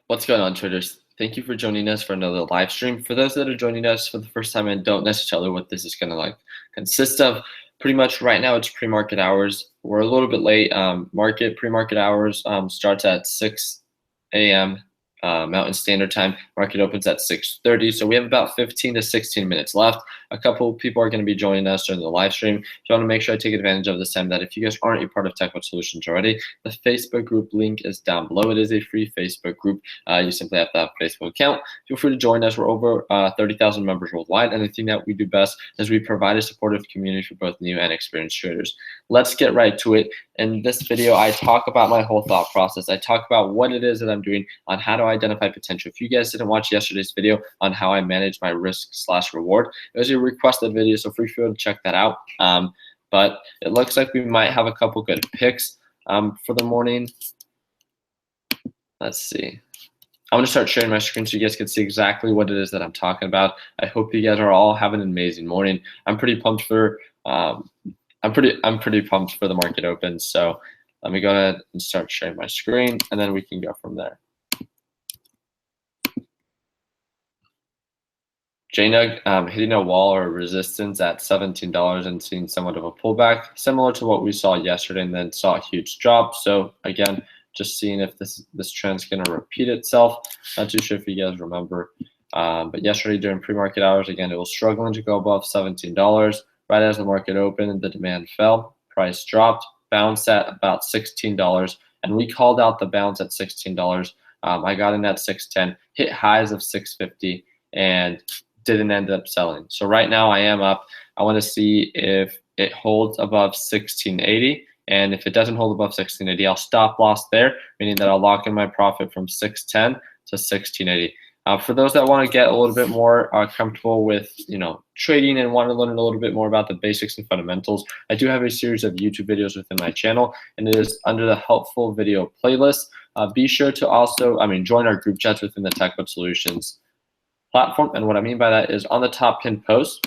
What's going on, traders? Thank you for joining us for another live stream. For those that are joining us for the first time and don't necessarily know what this is going to consist of, pretty much right now it's pre-market hours. We're a little bit late. Pre-market hours starts at 6 a.m. Mountain Standard Time. Market opens at 6:30, so we have about 15 to 16 minutes left. A couple people are going to be joining us during the live stream. So I want to make sure I take advantage of this time that if you guys aren't a part of Technical Solutions already, the Facebook group link is down below. It is a free Facebook group. You simply have to have a Facebook account. Feel free to join us. We're over 30,000 members worldwide, and the thing that we do best is we provide a supportive community for both new and experienced traders. Let's get right to it. In this video, I talk about my whole thought process. I talk about what it is that I'm doing on how to identify potential. If you guys didn't watch yesterday's video on how I manage my risk/reward, it was a requested video, so feel free to check that out. But it looks like we might have a couple good picks for the morning. Let's see. I'm gonna start sharing my screen so you guys can see exactly what it is that I'm talking about. I hope you guys are all having an amazing morning. I'm pretty pumped for I'm pretty pumped for the market open. So let me go ahead and start sharing my screen, and then we can go from there. JNUG hitting a wall or resistance at $17 and seeing somewhat of a pullback, similar to what we saw yesterday, and then saw a huge drop. So again, just seeing if this trend's going to repeat itself. Not too sure if you guys remember, but yesterday during pre-market hours, again, it was struggling to go above $17. Right as the market opened, the demand fell, price dropped, bounced at about $16, and we called out the bounce at $16. I got in at 610, hit highs of 650, and didn't end up selling. So right now I am up. I want to see if it holds above 1680, and if it doesn't hold above 1680, I'll stop loss there, meaning that I'll lock in my profit from 610 to 1680. For those that want to get a little bit more comfortable with, trading and want to learn a little bit more about the basics and fundamentals, I do have a series of YouTube videos within my channel, and it is under the helpful video playlist. Be sure to also, join our group chats within the Technical Solutions platform. And what I mean by that is on the top pinned post,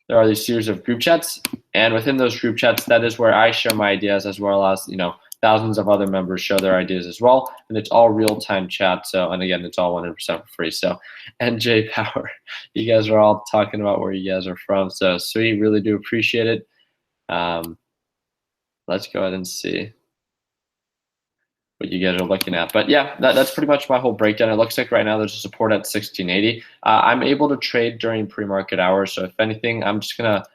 there are these series of group chats, and within those group chats, that is where I share my ideas, as well as thousands of other members show their ideas as well, and it's all real-time chat. So, and again, it's all 100% for free. So, NJ Power, you guys are all talking about where you guys are from. So sweet, really do appreciate it. Let's go ahead and see what you guys are looking at. But yeah, that's pretty much my whole breakdown. It looks like right now there's a support at 1680. I'm able to trade during pre-market hours. So if anything, I'm just gonna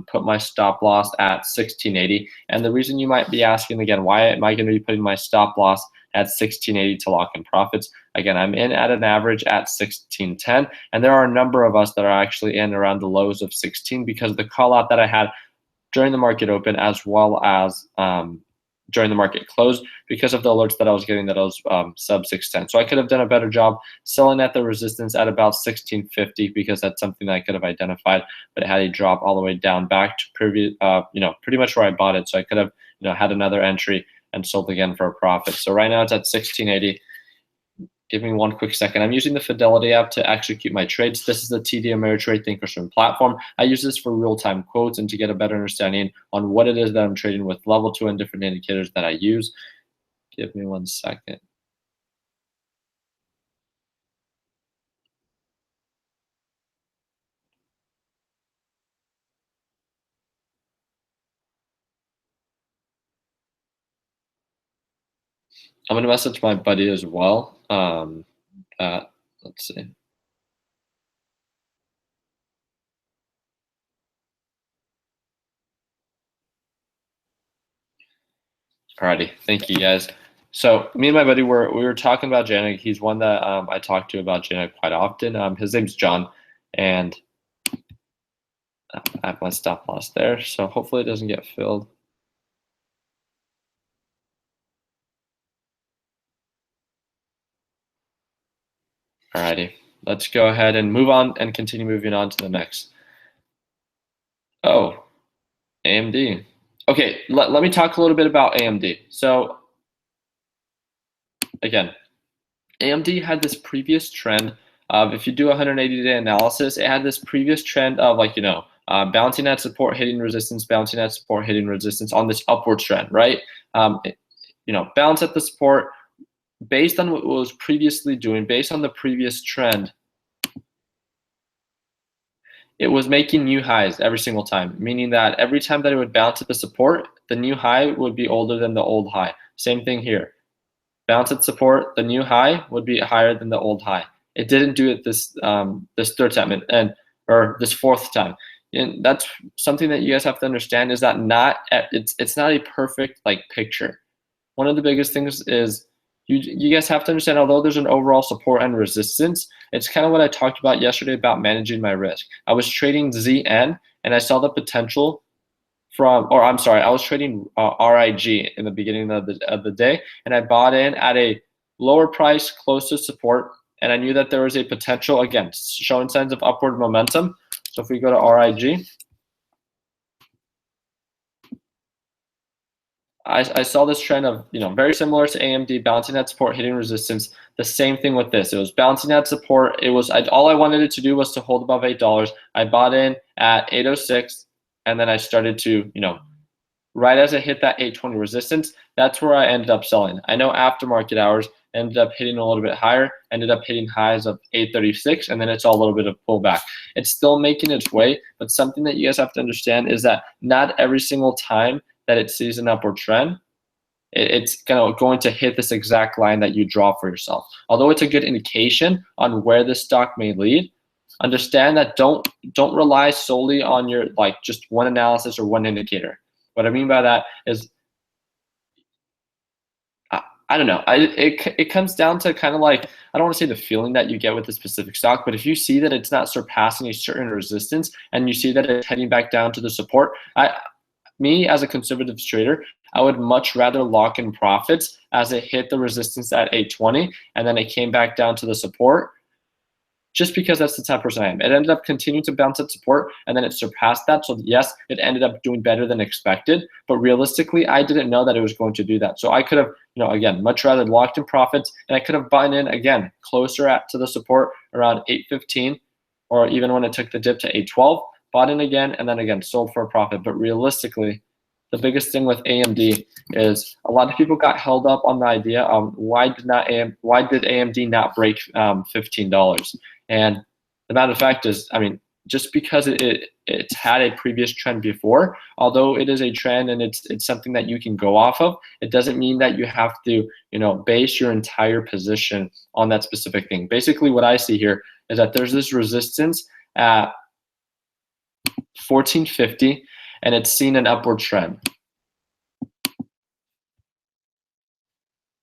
put my stop loss at 1680. And the reason you might be asking again, why am I going to be putting my stop loss at 1680 to lock in profits? Again, I'm in at an average at 1610, and there are a number of us that are actually in around the lows of 16 because of the call out that I had during the market open, as well as during the market close, because of the alerts that I was getting that I was sub 610. So I could have done a better job selling at the resistance at about 1650, because that's something that I could have identified, but it had a drop all the way down back to previous, pretty much where I bought it. So I could have, had another entry and sold again for a profit. So right now it's at 1680. Give me one quick second. I'm using the Fidelity app to execute my trades. This is the TD Ameritrade Thinkorswim platform. I use this for real-time quotes and to get a better understanding on what it is that I'm trading with, level 2 and different indicators that I use. Give me one second. I'm going to message my buddy as well. Let's see. Alrighty, thank you guys. So me and my buddy we were talking about JNUG. He's one that I talk to about JNUG quite often. His name's John, and I have my stop loss there. So hopefully it doesn't get filled. Alrighty, let's go ahead and move on and continue moving on to the next. Oh, AMD. Okay, let me talk a little bit about AMD. So again, AMD had this previous trend of, if you do a 180-day analysis, it had this previous trend of bouncing at support, hitting resistance, bouncing at support, hitting resistance on this upward trend, right? Bounce at the support, based on what it was previously doing, based on the previous trend, it was making new highs every single time, meaning that every time that it would bounce at the support, the new high would be older than the old high. Same thing here. Bounce at support, the new high would be higher than the old high. It didn't do it this third time or this fourth time. And that's something that you guys have to understand is that it's not a perfect like picture. One of the biggest things is you guys have to understand, although there's an overall support and resistance, it's kind of what I talked about yesterday about managing my risk. I was trading ZN and I saw the potential I was trading RIG in the beginning of the day, and I bought in at a lower price close to support, and I knew that there was a potential, again, showing signs of upward momentum. So if we go to RIG, I saw this trend of, very similar to AMD, bouncing at support, hitting resistance. The same thing with this. It was bouncing at support. All I wanted it to do was to hold above $8. I bought in at 806, and then I started to, right as I hit that 820 resistance, that's where I ended up selling. I know after market hours, ended up hitting a little bit higher, ended up hitting highs of 836, and then it's all a little bit of pullback. It's still making its way, but something that you guys have to understand is that not every single time that it sees an upward trend, it's going to hit this exact line that you draw for yourself. Although it's a good indication on where this stock may lead, understand that don't rely solely on your just one analysis or one indicator. What I mean by that is, I don't know. It comes down to kind of like, I don't want to say the feeling that you get with a specific stock, but if you see that it's not surpassing a certain resistance and you see that it's heading back down to the support, me as a conservative trader, I would much rather lock in profits as it hit the resistance at 820 and then it came back down to the support, just because that's the type of person I am. It ended up continuing to bounce at support, and then it surpassed that. So yes, it ended up doing better than expected, but realistically, I didn't know that it was going to do that. So I could have, again, much rather locked in profits, and I could have bought in, again, closer to the support around 815, or even when it took the dip to 812, bought in again, and then again, sold for a profit. But realistically, the biggest thing with AMD is a lot of people got held up on the idea of why did AMD not break $15? And the matter of fact is, just because it's had a previous trend before, although it is a trend and it's something that you can go off of, it doesn't mean that you have to, base your entire position on that specific thing. Basically, what I see here is that there's this resistance at 1450, and it's seen an upward trend.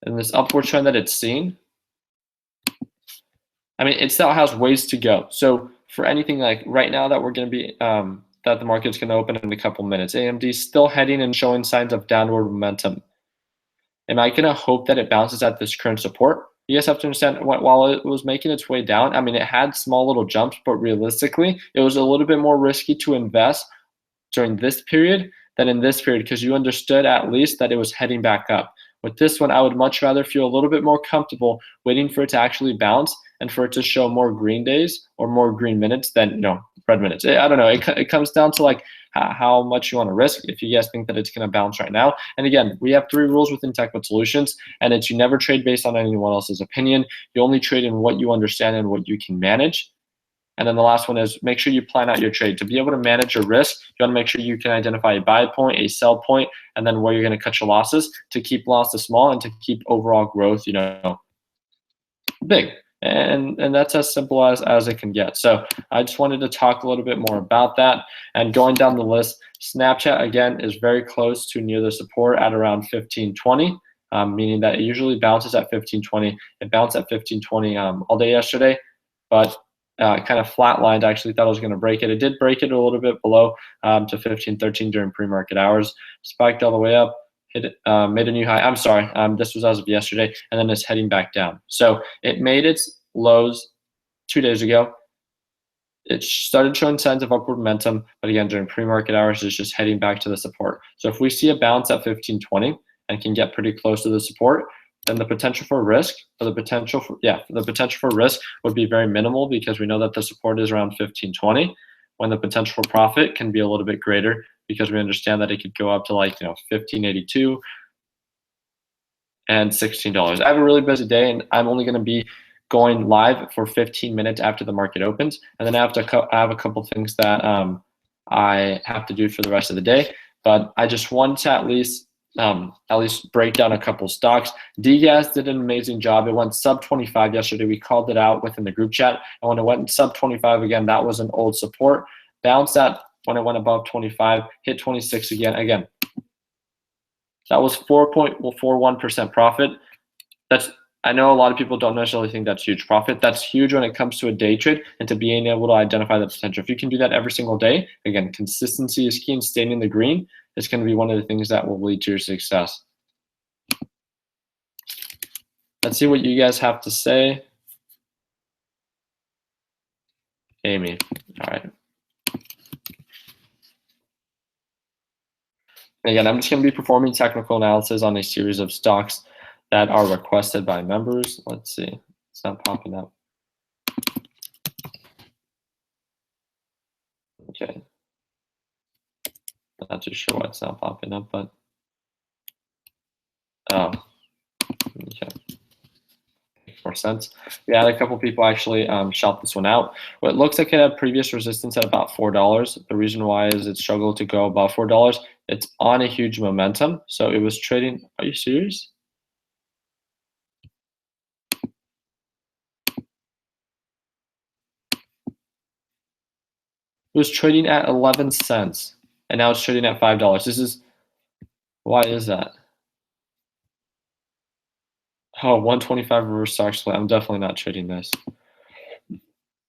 And this upward trend that it's seen, it still has ways to go. So for anything like right now that we're going to be, that the market's going to open in a couple minutes, AMD is still heading and showing signs of downward momentum. Am I going to hope that it bounces at this current support? You guys have to understand, while it was making its way down, it had small little jumps, but realistically, it was a little bit more risky to invest during this period than in this period, because you understood at least that it was heading back up. With this one, I would much rather feel a little bit more comfortable waiting for it to actually bounce and for it to show more green days or more green minutes than red minutes. I don't know. It comes down to how much you want to risk if you guys think that it's going to bounce right now. And again, we have 3 rules within TechBot Solutions, and it's you never trade based on anyone else's opinion. You only trade in what you understand and what you can manage. And then the last one is make sure you plan out your trade. To be able to manage your risk, you want to make sure you can identify a buy point, a sell point, and then where you're going to cut your losses to keep losses small and to keep overall growth, big. And that's as simple as it can get. So I just wanted to talk a little bit more about that. And going down the list, Snapchat, again, is very close to near the support at around 1520, meaning that it usually bounces at 1520. It bounced at 1520 all day yesterday, but kind of flatlined. I actually thought I was going to break it. It did break it a little bit below to 1513 during pre-market hours. Spiked all the way up, hit it, made a new high. I'm sorry, this was as of yesterday, and then it's heading back down. So it made its lows 2 days ago. It started showing signs of upward momentum, but again, during pre-market hours, it's just heading back to the support. So if we see a bounce at 1520 and can get pretty close to the support, then the potential for risk, risk would be very minimal, because we know that the support is around 1520, when the potential for profit can be a little bit greater, because we understand that it could go up to 1582, and $16. I have a really busy day, and I'm only going to be going live for 15 minutes after the market opens, and then I have a couple things that I have to do for the rest of the day. But I just want to at least break down a couple stocks. DGAS did an amazing job. It went sub 25 yesterday. We called it out within the group chat, and when it went sub 25 again, that was an old support. Bounced that when it went above 25, hit 26 again. Again, that was 4.41% profit. I know a lot of people don't necessarily think that's huge profit. That's huge when it comes to a day trade and to being able to identify the potential. If you can do that every single day, again, consistency is key, and staying in the green is going to be one of the things that will lead to your success. Let's see what you guys have to say. Amy, all right. Again, I'm just going to be performing technical analysis on a series of stocks that are requested by members. Let's see, it's not popping up. Okay, I'm not too sure why it's not popping up, but oh, okay, makes more sense. We had a couple people actually shout this one out. Well, it looks like it had previous resistance at about $4. The reason why is it struggled to go above $4. It's on a huge momentum, so it was trading. Are you serious? It was trading at 11 cents, and now it's trading at $5. Why is that? Oh, 125 reverse stock split. I'm definitely not trading this.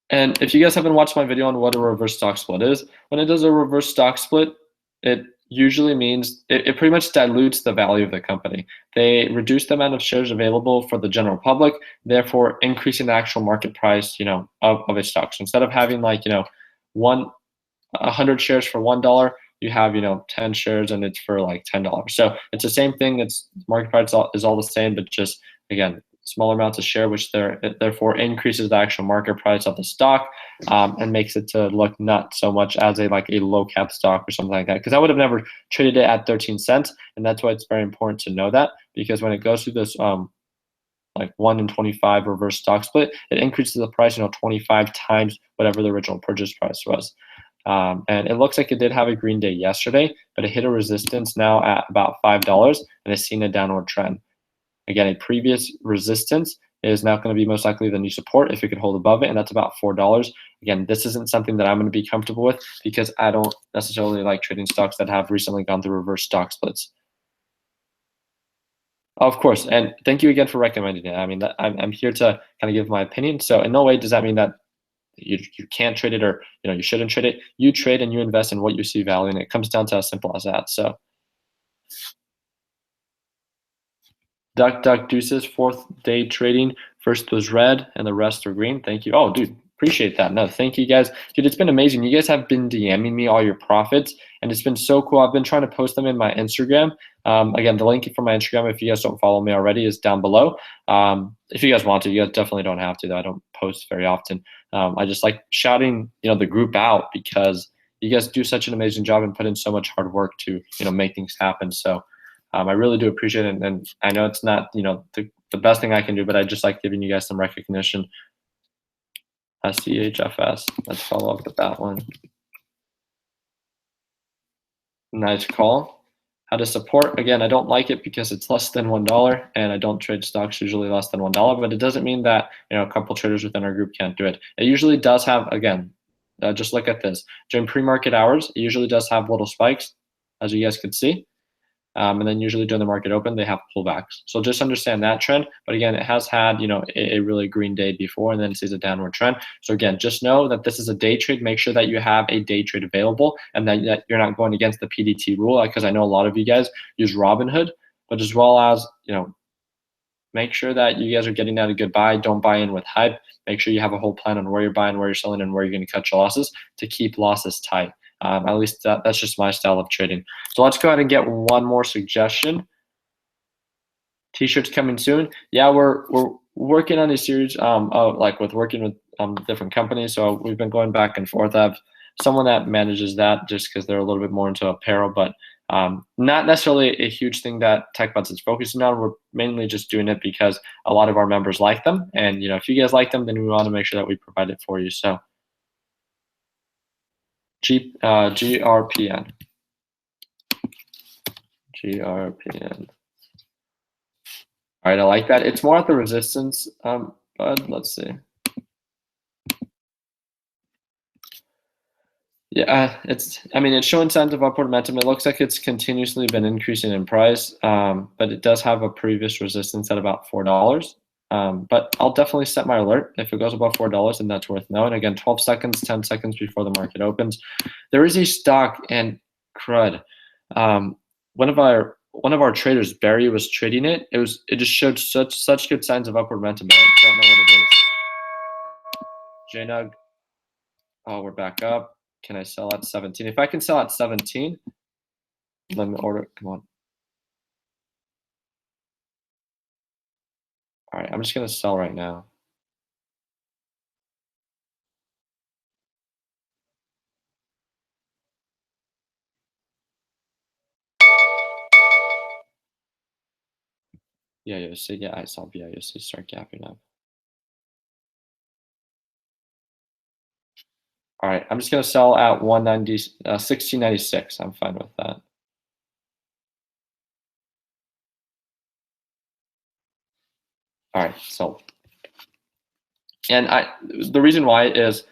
And if you guys haven't watched my video on what a reverse stock split is, when it does a reverse stock split, it usually means it pretty much dilutes the value of the company. They reduce the amount of shares available for the general public, therefore increasing the actual market price, of a stock. So instead of having 100 shares for $1, you have 10 shares and it's for like $10. So it's the same thing. It's market price is all the same, but just again, smaller amounts of share, which therefore increases the actual market price of the stock, and makes it to look not so much as a low cap stock or something like that. Because I would have never traded it at 13 cents, and that's why it's very important to know that, because when it goes through this 1 in 25 reverse stock split, it increases the price 25 times whatever the original purchase price was. And it looks like it did have a green day yesterday, but it hit a resistance now at about $5 and has seen a downward trend. Again, a previous resistance is now going to be most likely the new support if it could hold above it, and that's about $4. Again, this isn't something that I'm going to be comfortable with because I don't necessarily like trading stocks that have recently gone through reverse stock splits. Of course, and thank you again for recommending it. I mean, I'm here to kind of give my opinion. So in no way does that mean that you can't trade it or you shouldn't trade it. You trade and you invest in what you see value in. It comes down to as simple as that. So Duck Deuces, fourth day trading. First was red and the rest are green. Thank you. Oh, dude, appreciate that. No, thank you guys. Dude, it's been amazing. You guys have been DMing me all your profits, and it's been so cool. I've been trying to post them in my Instagram. Again, the link for my Instagram, if you guys don't follow me already, is down below. If you guys want to, you guys definitely don't have to, though. I don't post very often. I just like shouting, the group out because you guys do such an amazing job and put in so much hard work to, make things happen. So I really do appreciate it. And I know it's not, the best thing I can do, but I just like giving you guys some recognition. CHFS. Let's follow up with that one. Nice call. How to support? Again, I don't like it because it's less than $1, and I don't trade stocks usually less than $1. But it doesn't mean that a couple traders within our group can't do it. It usually does have, again, just look at this during pre-market hours. It usually does have little spikes, as you guys can see. And then usually during the market open, they have pullbacks. So just understand that trend. But again, it has had, a really green day before and then sees a downward trend. So again, just know that this is a day trade. Make sure that you have a day trade available and that you're not going against the PDT rule, because I know a lot of you guys use Robinhood, but as well as, make sure that you guys are getting out a good buy. Don't buy in with hype. Make sure you have a whole plan on where you're buying, where you're selling, and where you're going to cut your losses to keep losses tight. At least that's just my style of trading. So let's go ahead and get one more suggestion. T-shirts coming soon. Yeah, we're working on a series with working with different companies. So we've been going back and forth. I have someone that manages that just because they're a little bit more into apparel, but Not necessarily a huge thing that TechBuds is focusing on. We're mainly just doing it because a lot of our members like them, and if you guys like them, then we want to make sure that we provide it for you. So GRPN. GRPN. All right, I like that. It's more at the resistance, but let's see. Yeah, it's showing signs of upward momentum. It looks like it's continuously been increasing in price, but it does have a previous resistance at about $4. But I'll definitely set my alert. If it goes above $4, then that's worth knowing. Again, 12 seconds, 10 seconds before the market opens. There is a stock, and crud. One of our traders, Barry, was trading it. It just showed such good signs of upward momentum, but I don't know what it is. JNUG. Oh, we're back up. Can I sell at 17? If I can sell at 17, let me order. Come on. All right, I'm just gonna sell right now. BIOC, yeah, I saw BIOC start gapping up. All right, I'm just gonna sell at 1696. I'm fine with that. All right, so, and the reason why is,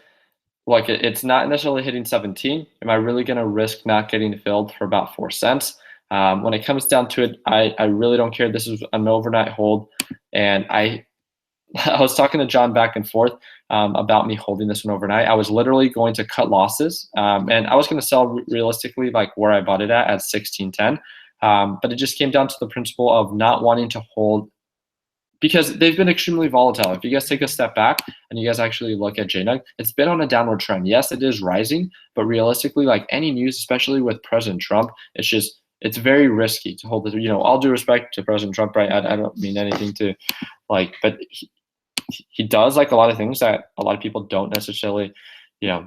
like, it's not necessarily hitting 17. Am I really gonna risk not getting filled for about 4 cents? When it comes down to it, I really don't care. This is an overnight hold, and I was talking to John back and forth about me holding this one overnight. I was literally going to cut losses, and I was going to sell realistically like where I bought it at 16.10. But it just came down to the principle of not wanting to hold because they've been extremely volatile. If you guys take a step back and you guys actually look at JNUG, it's been on a downward trend. Yes, it is rising, but realistically, like any news, especially with President Trump, it's very risky to hold it. All due respect to President Trump, right? I don't mean anything to but he does like a lot of things that a lot of people don't necessarily,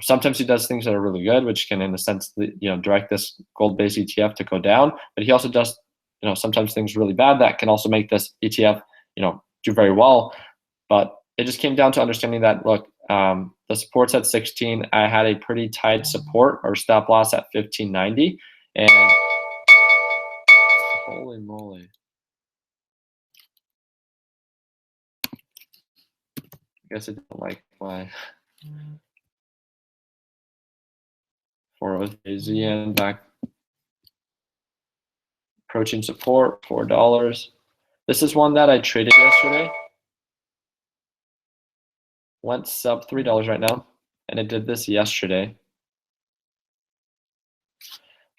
sometimes he does things that are really good, which can, in a sense, direct this gold-based ETF to go down. But he also does, sometimes things really bad that can also make this ETF, do very well. But it just came down to understanding that, look, the support's at 16. I had a pretty tight support or stop loss at 1590. And holy moly. I guess it didn't like my 403 ZN back approaching support, $4. This is one that I traded yesterday. Went sub $3 right now, and it did this yesterday.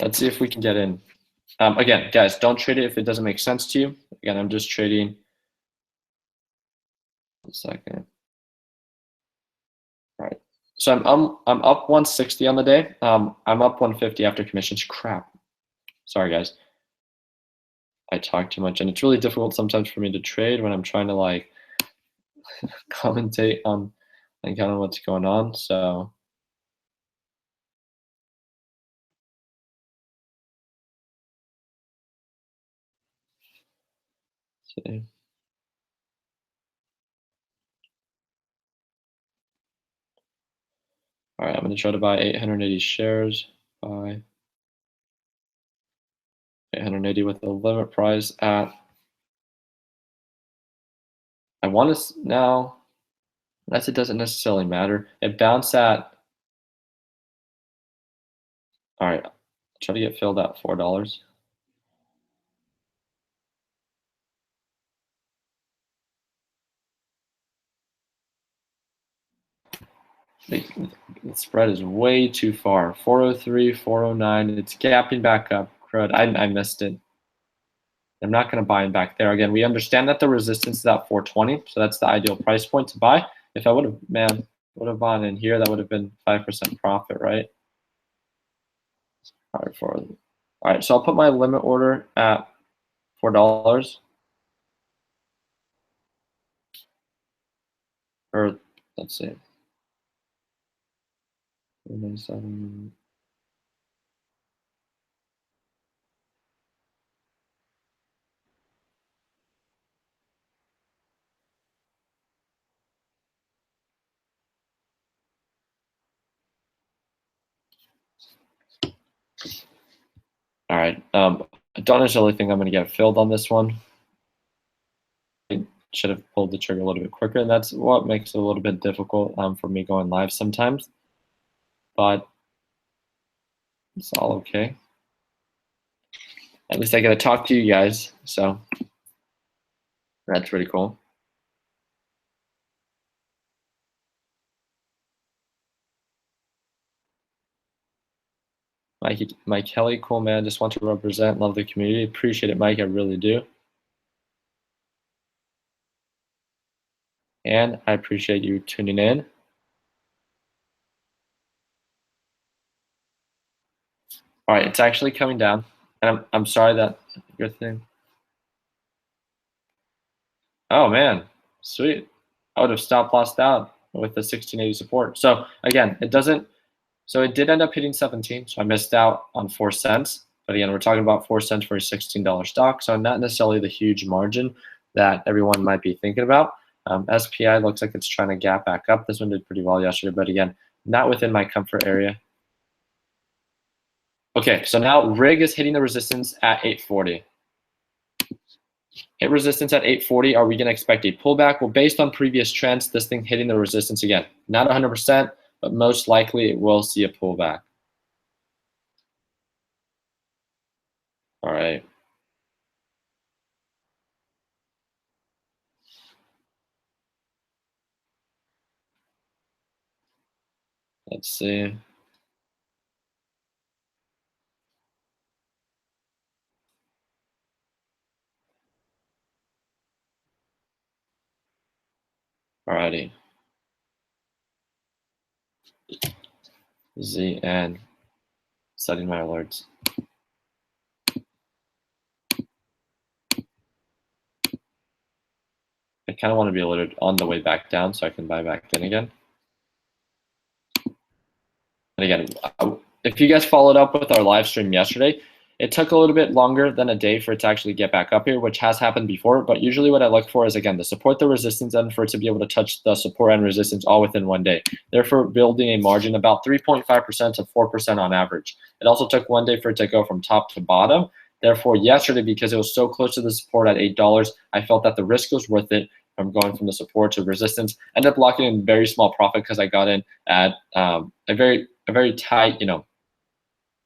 Let's see if we can get in. Again, guys, don't trade it if it doesn't make sense to you. Again, I'm just trading. 1 second. All right. So I'm up 160 on the day. I'm up 150 after commissions. Crap. Sorry, guys. I talk too much, and it's really difficult sometimes for me to trade when I'm trying to like commentate on kind of what's going on. So let's see. All right, I'm going to try to buy 880 shares. Buy 880 with the limit price at, I want to now, unless it doesn't necessarily matter. It bounced at, all right, try to get filled at $4. The spread is way too far. 403, 409. It's gapping back up. Crud. I missed it. I'm not going to buy him back there. Again, we understand that the resistance is at 420, so that's the ideal price point to buy. If I would have bought in here, that would have been 5% profit, right? All right, so I'll put my limit order at $4. Or let's see. 97. All right. I don't necessarily think I'm going to get filled on this one. I should have pulled the trigger a little bit quicker, and that's what makes it a little bit difficult for me going live sometimes. But it's all okay. At least I get to talk to you guys, so that's pretty cool. Mike Kelly, cool man. Just want to represent, love the community. Appreciate it, Mike. I really do. And I appreciate you tuning in. All right, it's actually coming down, and I'm sorry that your thing. Oh man, sweet. I would have stop lossed out with the 1680 support. So again, it doesn't. So it did end up hitting 17. So I missed out on 4 cents. But again, we're talking about 4 cents for a $16 stock. So not necessarily the huge margin that everyone might be thinking about. SPI looks like it's trying to gap back up. This one did pretty well yesterday, but again, not within my comfort area. Okay, so now rig is hitting the resistance at 840. Hit resistance at 840. Are we going to expect a pullback? Well, based on previous trends, this thing hitting the resistance again. Not 100%, but most likely it will see a pullback. All right. Let's see. Alrighty. ZN. Setting my alerts. I kind of want to be alerted on the way back down so I can buy back in again. And again, if you guys followed up with our live stream yesterday, it took a little bit longer than a day for it to actually get back up here, which has happened before. But usually what I look for is, again, the support, the resistance, and for it to be able to touch the support and resistance all within one day. Therefore, building a margin about 3.5% to 4% on average. It also took one day for it to go from top to bottom. Therefore, yesterday, because it was so close to the support at $8, I felt that the risk was worth it from going from the support to resistance. Ended up locking in very small profit because I got in at a very tight,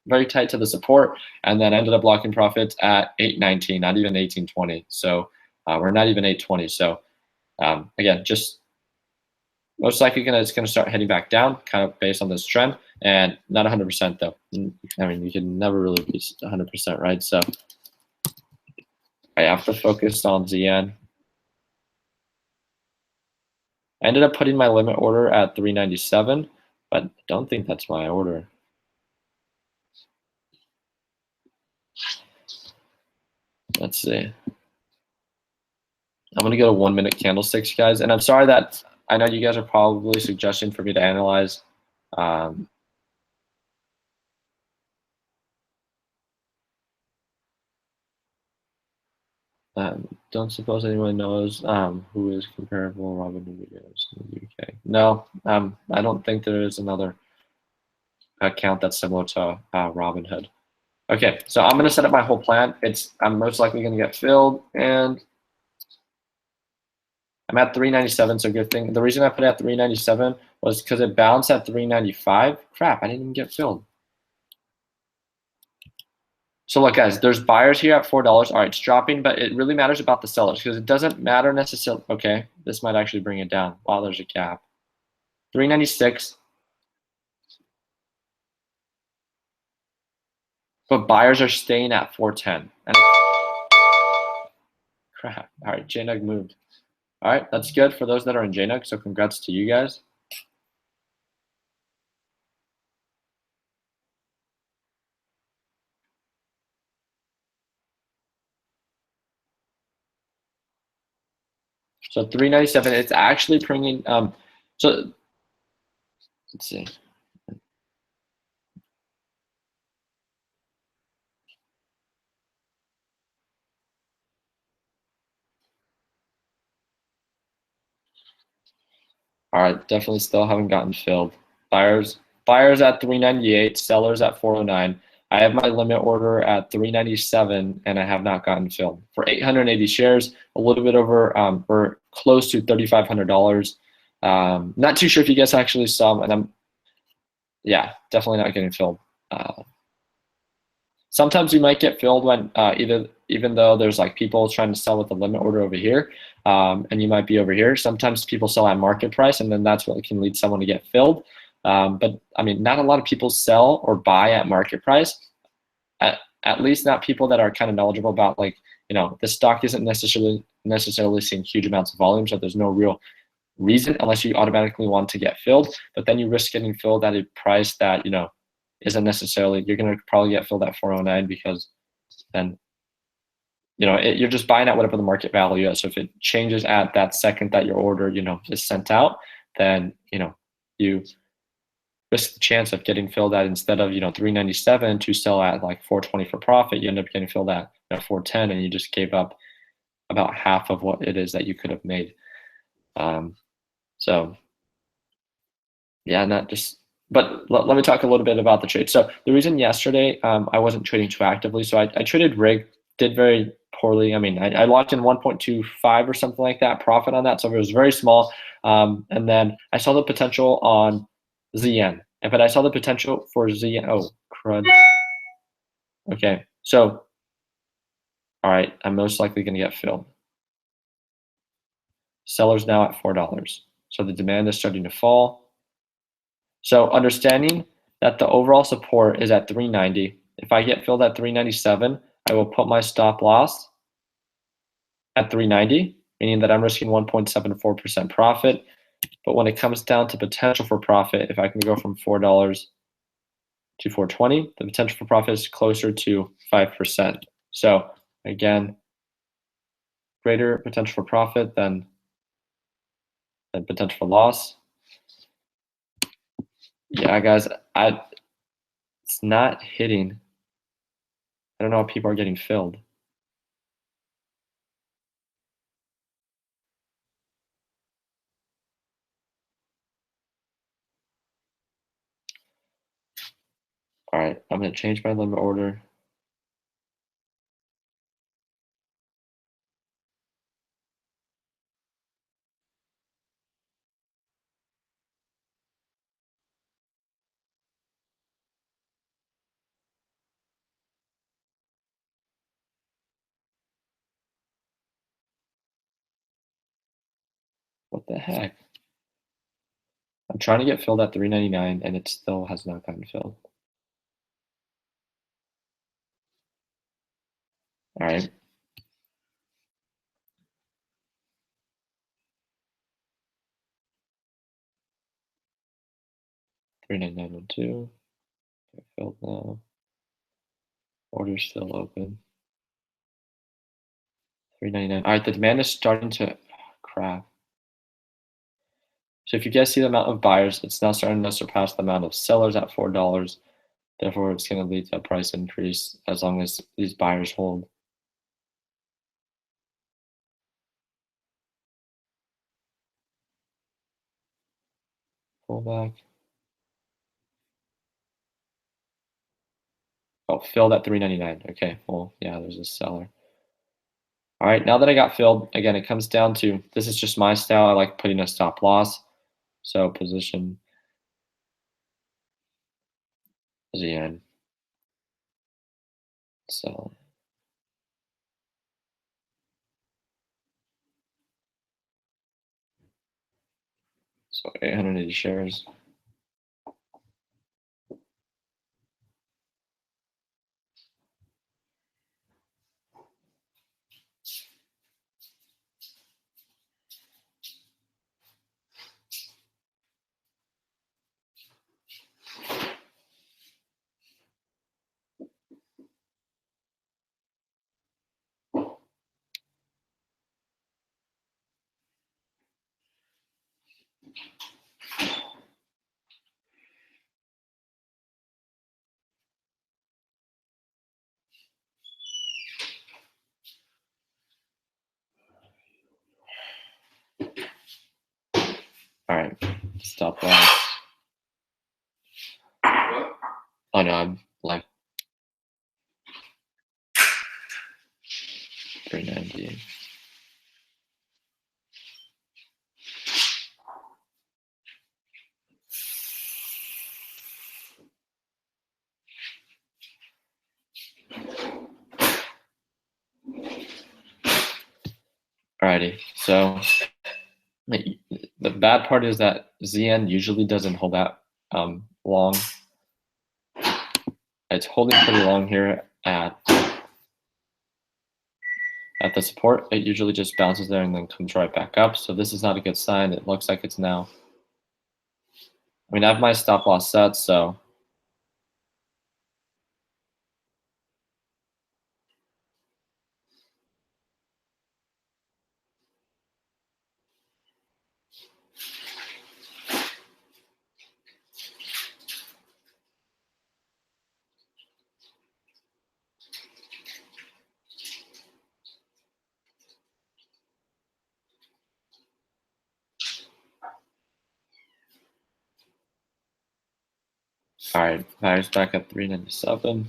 very tight to the support, and then ended up locking profits at 819, not even 1820. So we're not even 820. So again, just most likely it's gonna start heading back down, kind of based on this trend, and not 100% though. I mean, you can never really be 100%, right? So I have to focus on ZN. I ended up putting my limit order at 397, but I don't think that's my order. Let's see. I'm gonna go to 1 minute candlesticks, guys. And I'm sorry that I know you guys are probably suggesting for me to analyze. Don't suppose anyone knows who is comparable Robinhood videos in the UK. No, I don't think there is another account that's similar to Robinhood. Okay, so I'm gonna set up my whole plan. I'm most likely gonna get filled, and I'm at 397, so good thing. The reason I put it at 397 was because it bounced at 395. Crap, I didn't even get filled. So look, guys, there's buyers here at $4. All right, it's dropping, but it really matters about the sellers because it doesn't matter necessarily. Okay, this might actually bring it down. Wow, there's a gap. 396. But buyers are staying at 410. And crap. All right, JNUG moved. All right, that's good for those that are in JNUG, so congrats to you guys. So 397, it's actually bringing, so let's see. All right, definitely still haven't gotten filled. Buyers at 398, sellers at 409. I have my limit order at 397 and I have not gotten filled for 880 shares, a little bit over or close to $3,500. Not too sure if you guys actually saw, and yeah, definitely not getting filled. Sometimes you might get filled when even though there's like people trying to sell with a limit order over here, and you might be over here. Sometimes people sell at market price, and then that's what can lead someone to get filled. But I mean, not a lot of people sell or buy at market price. At least not people that are kind of knowledgeable about, like, the stock isn't necessarily seeing huge amounts of volume, so there's no real reason unless you automatically want to get filled. But then you risk getting filled at a price that isn't necessarily, you're going to probably get filled at 409 because then you're just buying at whatever the market value is. So if it changes at that second that your order is sent out, then you risk the chance of getting filled at, instead of 397 to sell at like 420 for profit, you end up getting filled at 410, and you just gave up about half of what it is that you could have made. So yeah, but let me talk a little bit about the trade. So the reason yesterday I wasn't trading too actively, so I traded rig, did very poorly. I mean, I locked in 1.25 or something like that profit on that, so it was very small. And then I saw the potential on ZN, but I saw the potential for ZN. Oh, crud. Okay, so all right, I'm most likely going to get filled. Sellers now at $4, so the demand is starting to fall. So understanding that the overall support is at 390, if I get filled at 397, I will put my stop loss at 390, meaning that I'm risking 1.74% profit. But when it comes down to potential for profit, if I can go from $4 to 420, the potential for profit is closer to 5%. So again, greater potential for profit than potential for loss. Yeah, guys, it's not hitting. I don't know how people are getting filled. All right, I'm going to change my limit order. What the heck? I'm trying to get filled at 399 and it still has not gotten filled. All right. $399.12. Get filled now. Order's still open. $399. All right, the demand is starting to crap. So if you guys see the amount of buyers, it's now starting to surpass the amount of sellers at $4. Therefore, it's going to lead to a price increase as long as these buyers hold. Pull back. Oh, filled at 399. Okay, well, yeah, there's a seller. All right, now that I got filled, again, it comes down to, this is just my style. I like putting a stop loss. So position ZN. So So 880 shares. All right, stop loss. Oh no, I'm like 390. Alrighty, so the bad part is that ZN usually doesn't hold that long. It's holding pretty long here at the support. It usually just bounces there and then comes right back up. So this is not a good sign. It looks like it's now. I mean, I have my stop loss set, so all right, buyers back at 397.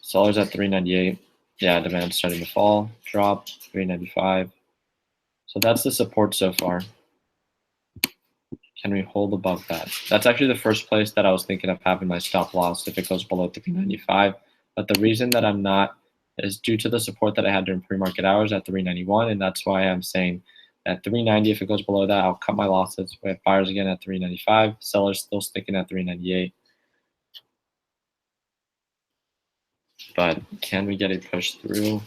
Sellers at 398. Yeah, demand starting to fall, drop, 395. So that's the support so far. Can we hold above that? That's actually the first place that I was thinking of having my stop loss if it goes below 395. But the reason that I'm not is due to the support that I had during pre-market hours at 391, and that's why I'm saying at 390, if it goes below that, I'll cut my losses. We have buyers again at 395, sellers still sticking at 398. But can we get a push through?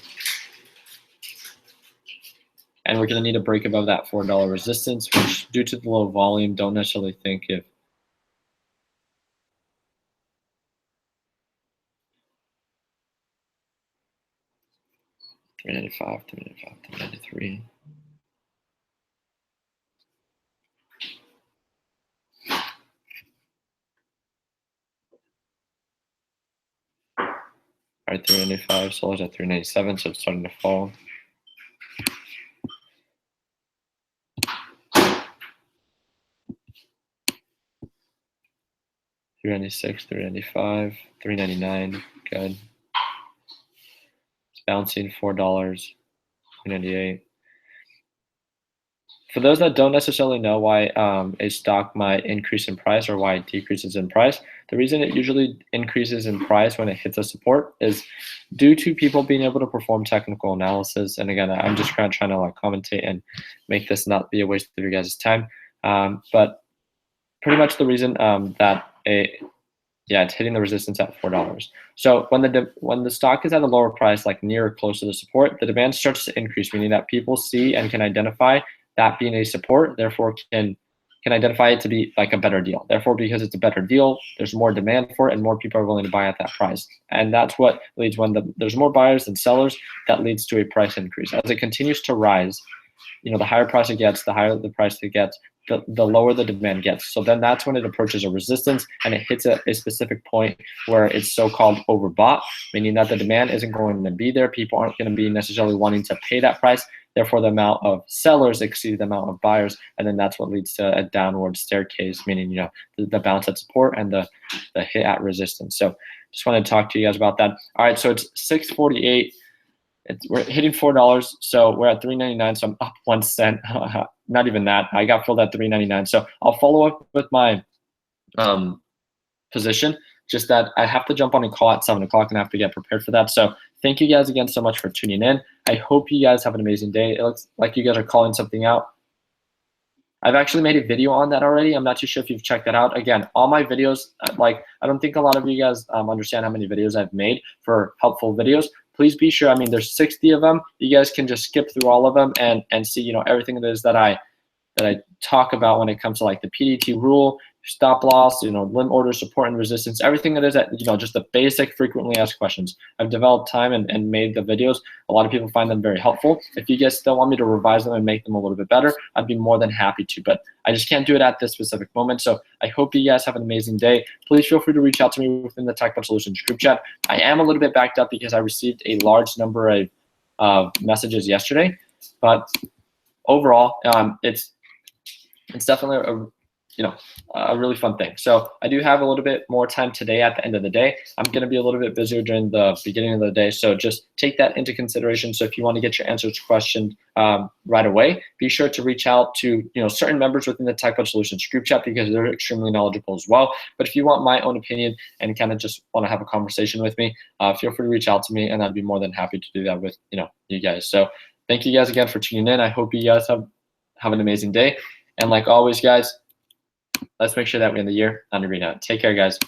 And we're going to need a break above that $4 resistance, which due to the low volume, don't necessarily think if $395, $395, $393. All right, 395, sellers at 397, so it's starting to fall. $396, $395, $399, good. It's bouncing $4, $398. For those that don't necessarily know why a stock might increase in price or why it decreases in price, the reason it usually increases in price when it hits a support is due to people being able to perform technical analysis. And again, I'm just kind of trying to like commentate and make this not be a waste of your guys' time. But pretty much the reason that it's hitting the resistance at $4. So when the stock is at a lower price, like near or close to the support, the demand starts to increase, meaning that people see and can identify that being a support, therefore can identify it to be like a better deal. Therefore, because it's a better deal, there's more demand for it and more people are willing to buy at that price. And that's what leads when there's more buyers than sellers, that leads to a price increase. As it continues to rise, the higher price it gets, the higher the price it gets, the lower the demand gets. So then that's when it approaches a resistance and it hits a specific point where it's so-called overbought, meaning that the demand isn't going to be there. People aren't going to be necessarily wanting to pay that price. Therefore, the amount of sellers exceed the amount of buyers, and then that's what leads to a downward staircase, meaning the bounce at support and the hit at resistance. So just wanted to talk to you guys about that. All right, so it's 648. We're hitting $4, so we're at 399. So I'm up 1 cent. Not even that. I got filled at 399. So I'll follow up with my position. Just that I have to jump on a call at 7 o'clock and I have to get prepared for that. So thank you guys again so much for tuning in. I hope you guys have an amazing day. It looks like you guys are calling something out. I've actually made a video on that already. I'm not too sure if you've checked that out. Again, all my videos, I don't think a lot of you guys understand how many videos I've made for helpful videos. Please be sure, there's 60 of them. You guys can just skip through all of them and see, everything it is that I talk about when it comes to like the PDT rule, stop loss, limit order, support and resistance, everything that is at, just the basic frequently asked questions. I've developed time and made the videos. A lot of people find them very helpful. If you guys still want me to revise them and make them a little bit better, I'd be more than happy to, but I just can't do it at this specific moment. So I hope you guys have an amazing day. Please feel free to reach out to me within the Tech Solutions group chat. I am a little bit backed up because I received a large number of messages yesterday, but overall, it's definitely a really fun thing. So I do have a little bit more time today at the end of the day. I'm going to be a little bit busier during the beginning of the day. So just take that into consideration. So if you want to get your answers to questions right away, be sure to reach out to certain members within the TechBud Solutions group chat, because they're extremely knowledgeable as well. But if you want my own opinion and kind of just want to have a conversation with me, feel free to reach out to me, and I'd be more than happy to do that with you guys. So thank you guys again for tuning in. I hope you guys have an amazing day. And like always, guys, let's make sure that we end the year on a green note. Take care, guys.